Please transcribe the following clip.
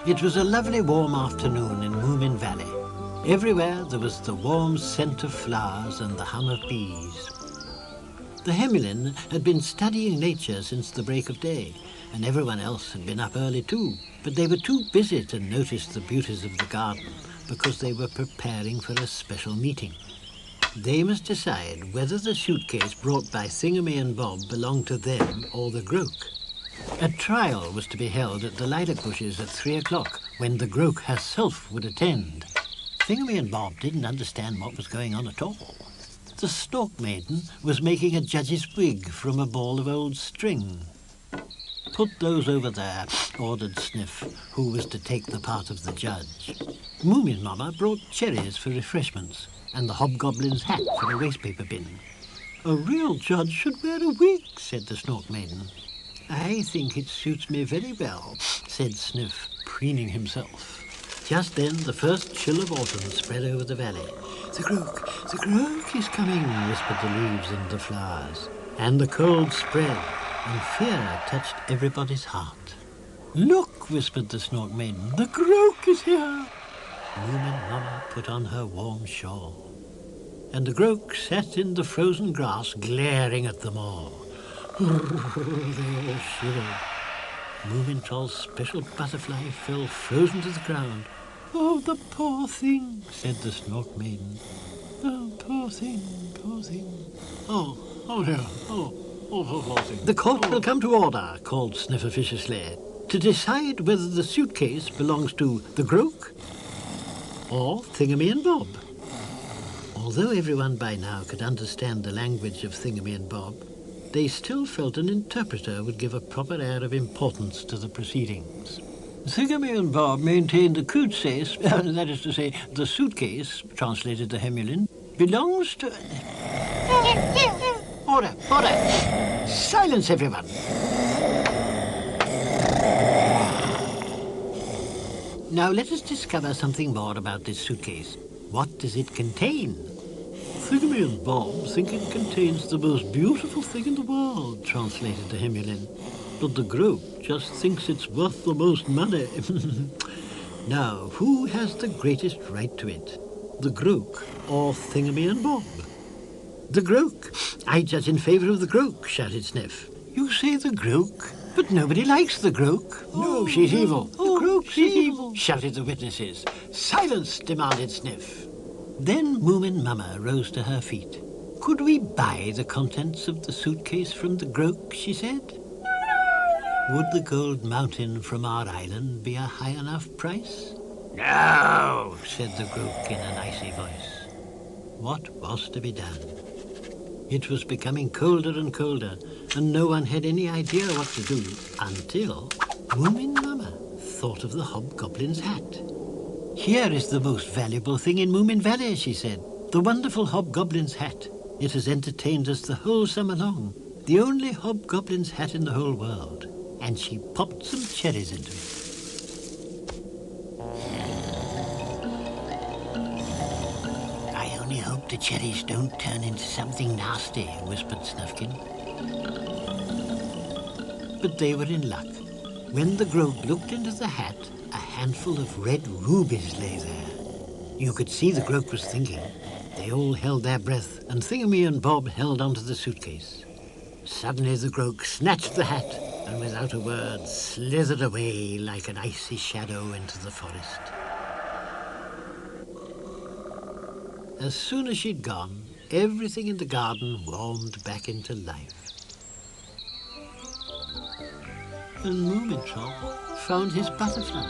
It was a lovely warm afternoon in Mumin Valley. Everywhere there was the warm scent of flowers and the hum of bees. The Hemulin had been studying nature since the break of day, and everyone else had been up early too, but they were too busy to notice the beauties of the garden because they were preparing for a special meeting. They must decide whether the suitcase brought by Thingamy and Bob belonged to them or the Groke. A trial was to be held at the lilac bushes at 3 o'clock, when the Groke herself would attend. Thingamy and Bob didn't understand what was going on at all. The Stork Maiden was making a judge's wig from a ball of old string. "Put those over there," ordered Sniff, who was to take the part of the judge. Mumin Mama brought cherries for refreshments, and the Hobgoblin's hat for a wastepaper bin. "A real judge should wear a wig," said the Stork Maiden. "I think it suits me very well," said Sniff, preening himself. Just then the first chill of autumn spread over the valley. The Groke is coming," whispered the leaves and the flowers. And the cold spread, and fear touched everybody's heart. "Look," whispered the Stork Maiden, "the Groke is here." Mumin Mama put on her warm shawl, and the Groke sat in the frozen grass glaring at them all. They all shivered. Mumin Troll's special butterfly fell frozen to the ground. "Oh, the poor thing," said the Stork Maiden. "Oh, poor thing, poor thing." Oh dear, poor thing. "The court will come to order," called Sniff officiously, "to decide whether the suitcase belongs to the Groke or Thingamy and Bob." Although everyone by now could understand the language of Thingamy and Bob, they still felt an interpreter would give a proper air of importance to the proceedings. Thingamy and Bob maintained the suitcase, that is to say, the suitcase, translated the Hemulin, belongs to... Order! Silence, everyone! Now let us discover something more about this suitcase. What does it contain? "Thingamy and Bob think it contains the most beautiful thing in the world," translated the Hemulin. "But the Groke just thinks it's worth the most money." Now, who has the greatest right to it? The Groke or Thingamy and Bob? "The Groke. I judge in favour of the Groke," shouted Sniff. "You say the Groke? But nobody likes the Groke." "No, she's evil." "The Groke, she's evil," shouted the witnesses. "Silence," demanded Sniff. Then Mumin Mama rose to her feet. "Could we buy the contents of the suitcase from the Groke?" she said. "Would the gold mountain from our island be a high enough price?" "No," said the Groke in an icy voice. What was to be done? It was becoming colder and colder, and no one had any idea what to do until Mumin Mama thought of the Hobgoblin's hat. "Here is the most valuable thing in Mumin Valley," she said. "The wonderful Hobgoblin's hat. It has entertained us the whole summer long. The only Hobgoblin's hat in the whole world." And she popped some cherries into it. "I only hope the cherries don't turn into something nasty," whispered Snufkin. But they were in luck. When the Groke looked into the hat, a handful of red rubies lay there. You could see the Groke was thinking. They all held their breath, and Thingamy and Bob held onto the suitcase. Suddenly the Groke snatched the hat, and without a word slithered away like an icy shadow into the forest. As soon as she'd gone, everything in the garden warmed back into life. And Mumin Troll found his butterfly.